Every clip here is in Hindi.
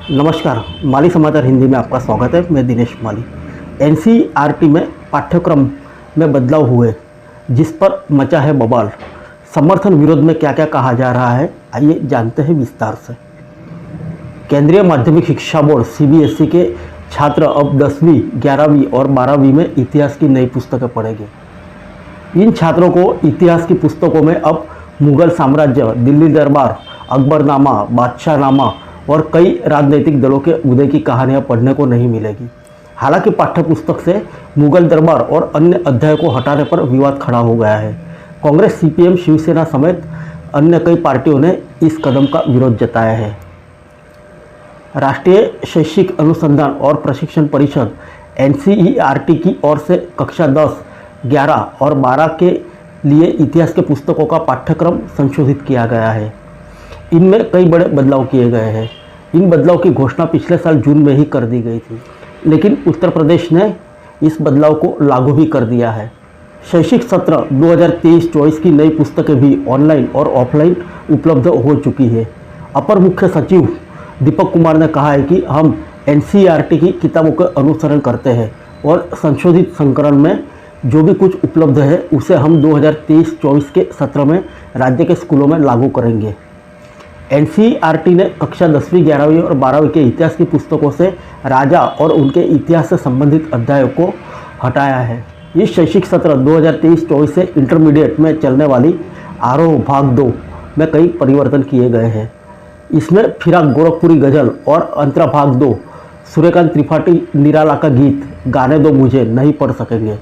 नमस्कार, माली समाचार हिंदी में आपका स्वागत है। मैं दिनेश माली। एनसीईआरटी में पाठ्यक्रम में बदलाव हुए, जिस पर मचा है बवाल। समर्थन विरोध में क्या क्या कहा जा रहा है, आइए जानते हैं विस्तार से। केंद्रीय माध्यमिक शिक्षा बोर्ड सीबीएसई के छात्र अब 10वीं, 11वीं और 12वीं में इतिहास की नई पुस्तकें पढ़ेंगे। इन छात्रों को इतिहास की पुस्तकों में अब मुगल साम्राज्य, दिल्ली दरबार, अकबरनामा, बादशाहनामा और कई राजनीतिक दलों के उदय की कहानियां पढ़ने को नहीं मिलेगी। हालांकि पाठ्यपुस्तक से मुगल दरबार और अन्य अध्याय को हटाने पर विवाद खड़ा हो गया है। कांग्रेस, सीपीएम, शिवसेना समेत अन्य कई पार्टियों ने इस कदम का विरोध जताया है। राष्ट्रीय शैक्षिक अनुसंधान और प्रशिक्षण परिषद एनसीईआरटी की ओर से कक्षा 10, 11 और 12 के लिए इतिहास के पुस्तकों का पाठ्यक्रम संशोधित किया गया है। इनमें कई बड़े बदलाव किए गए हैं। इन बदलाव की घोषणा पिछले साल जून में ही कर दी गई थी, लेकिन उत्तर प्रदेश ने इस बदलाव को लागू भी कर दिया है। शैक्षिक सत्र 2023-24 की नई पुस्तकें भी ऑनलाइन और ऑफलाइन उपलब्ध हो चुकी है। अपर मुख्य सचिव दीपक कुमार ने कहा है कि हम एनसीईआरटी की किताबों का अनुसरण करते हैं और संशोधित संस्करण में जो भी कुछ उपलब्ध है उसे हम 2023-24 के सत्र में राज्य के स्कूलों में लागू करेंगे। एनसीईआरटी ने कक्षा 10वीं, 11वीं और 12वीं के इतिहास की पुस्तकों से राजा और उनके इतिहास से संबंधित अध्यायों को हटाया है। इस शैक्षिक सत्र 2023-24 से इंटरमीडिएट में चलने वाली आरोह भाग 2 में कई परिवर्तन किए गए हैं। इसमें फिराक गोरखपुरी गज़ल और अंतरा भाग 2 सूर्यकांत त्रिपाठी निराला का गीत गाने दो मुझे नहीं पढ़ सकेंगे।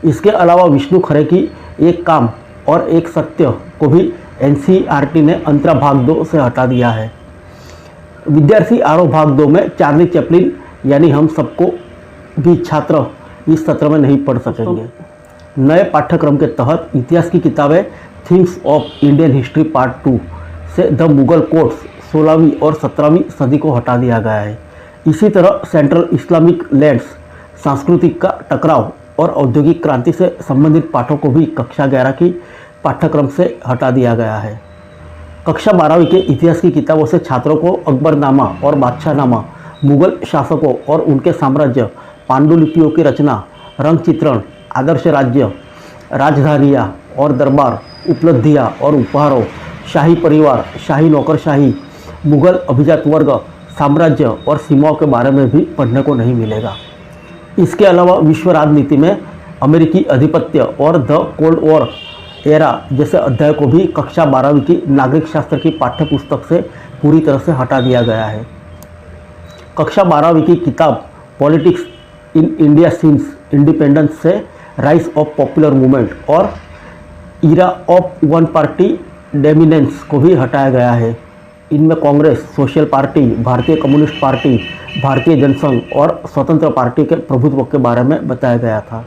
इसके अलावा विष्णु खरे की एक काम और एक सत्य को भी एनसीईआरटी ने अंतरा भाग 2 से हटा दिया है। विद्यार्थी आरोह भाग 2 में चार्ली चैपलिन यानी हम सबको भी छात्र इस सत्र में नहीं पढ़ सकेंगे। नए पाठ्यक्रम के तहत इतिहास की किताबें things of Indian history part 2 से द मुगल कोर्ट्स 16वीं और 17वीं सदी को हटा दिया गया है। इसी तरह सेंट्रल इस्लामिक लैंड्स, सांस्कृतिक का टकराव और औद्योगिक क्रांति से संबंधित पाठों को भी कक्षा 11 की पाठ्यक्रम से हटा दिया गया है। कक्षा 12वीं के इतिहास की किताबों से छात्रों को अकबरनामा और बादशाहनामा, मुगल शासकों और उनके साम्राज्य, पांडुलिपियों की रचना, रंग चित्रण, आदर्श राज्य, राजधानियाँ और दरबार, उपलब्धियाँ और उपहारों, शाही परिवार, शाही नौकरशाही, मुगल अभिजात वर्ग, साम्राज्य और सीमाओं के बारे में भी पढ़ने को नहीं मिलेगा। इसके अलावा विश्व राजनीति में अमेरिकी अधिपत्य और द कोल्ड वॉर एरा जैसे अध्याय को भी कक्षा 12वीं की नागरिक शास्त्र की पाठ्यपुस्तक से पूरी तरह से हटा दिया गया है। कक्षा 12वीं की किताब politics in India since independence से राइज ऑफ पॉपुलर मूवमेंट और era of one party dominance को भी हटाया गया है। इनमें कांग्रेस, सोशल पार्टी, भारतीय कम्युनिस्ट पार्टी, भारतीय जनसंघ और स्वतंत्र पार्टी के प्रभुत्व के बारे में बताया गया था।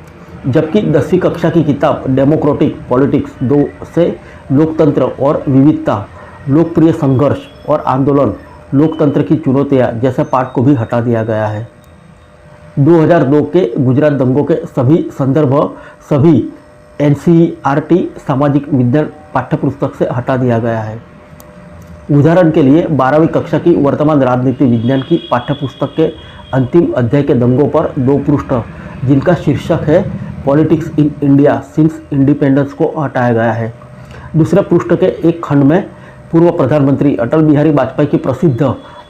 जबकि 10वीं कक्षा की किताब डेमोक्रेटिक पॉलिटिक्स 2 से लोकतंत्र और विविधता, लोकप्रिय संघर्ष और आंदोलन, लोकतंत्र की चुनौतियाँ जैसे पाठ को भी हटा दिया गया है। 2002 के गुजरात दंगों के सभी संदर्भ सभी एनसीईआरटी सामाजिक विज्ञान पाठ्यपुस्तक से हटा दिया गया है। उदाहरण के लिए 12वीं कक्षा की वर्तमान राजनीति विज्ञान की पाठ्यपुस्तक के अंतिम अध्याय के दंगों पर 2 पृष्ठ जिनका शीर्षक है politics in India since independence को हटाया गया है। दूसरे पृष्ठ के एक खंड में पूर्व प्रधानमंत्री अटल बिहारी वाजपेयी की प्रसिद्ध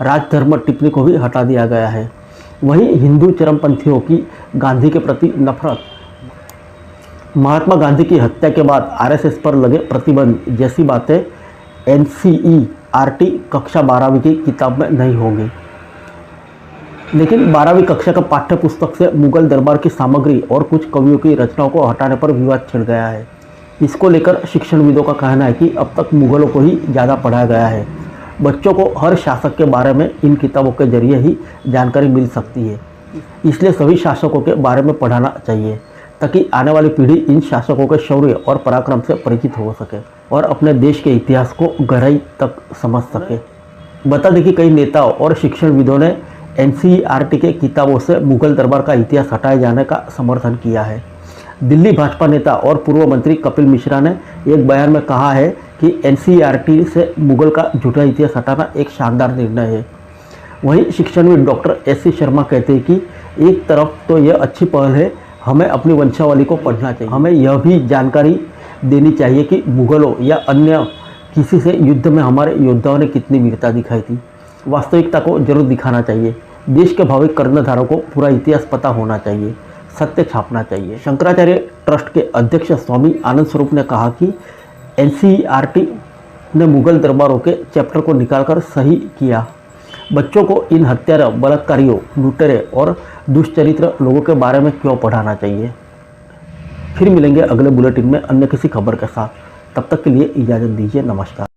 राजधर्म टिप्पणी को भी हटा दिया गया है। वहीं हिंदू चरमपंथियों की गांधी के प्रति नफरत, महात्मा गांधी की हत्या के बाद आरएसएस पर लगे प्रतिबंध जैसी बातें एनसीईआरटी कक्षा 12वीं की किताब में नहीं होंगी। लेकिन 12वीं कक्षा का पाठ्यपुस्तक से मुगल दरबार की सामग्री और कुछ कवियों की रचनाओं को हटाने पर विवाद छिड़ गया है। इसको लेकर शिक्षणविदों का कहना है कि अब तक मुगलों को ही ज़्यादा पढ़ाया गया है। बच्चों को हर शासक के बारे में इन किताबों के जरिए ही जानकारी मिल सकती है, इसलिए सभी शासकों के बारे में पढ़ाना चाहिए ताकि आने वाली पीढ़ी इन शासकों के शौर्य और पराक्रम से परिचित हो सके और अपने देश के इतिहास को गहराई तक समझ सके। बता दें कि कई नेताओं और शिक्षणविदों ने एनसीईआरटी के किताबों से मुगल दरबार का इतिहास हटाए जाने का समर्थन किया है। दिल्ली भाजपा नेता और पूर्व मंत्री कपिल मिश्रा ने एक बयान में कहा है कि एनसीईआरटी से मुगल का झूठा इतिहास हटाना एक शानदार निर्णय है। वहीं शिक्षणविद डॉक्टर एस.सी. शर्मा कहते हैं कि एक तरफ तो यह अच्छी पहल है, हमें अपनी वंशावली को पढ़ना चाहिए। हमें यह भी जानकारी देनी चाहिए कि मुगलों या अन्य किसी से युद्ध में हमारे योद्धाओं ने कितनी वीरता दिखाई थी। वास्तविकता को जरूर दिखाना चाहिए। देश के भावी कर्णधारों को पूरा इतिहास पता होना चाहिए, सत्य छापना चाहिए। शंकराचार्य ट्रस्ट के अध्यक्ष स्वामी आनंद स्वरूप ने कहा कि एनसीईआरटी ने मुगल दरबारों के चैप्टर को निकालकर सही किया। बच्चों को इन हत्यारों, बलात्कारियों, लुटेरे और दुष्चरित्र लोगों के बारे में क्यों पढ़ाना चाहिए। फिर मिलेंगे अगले बुलेटिन में अन्य किसी खबर के साथ। तब तक के लिए इजाज़त दीजिए। नमस्कार।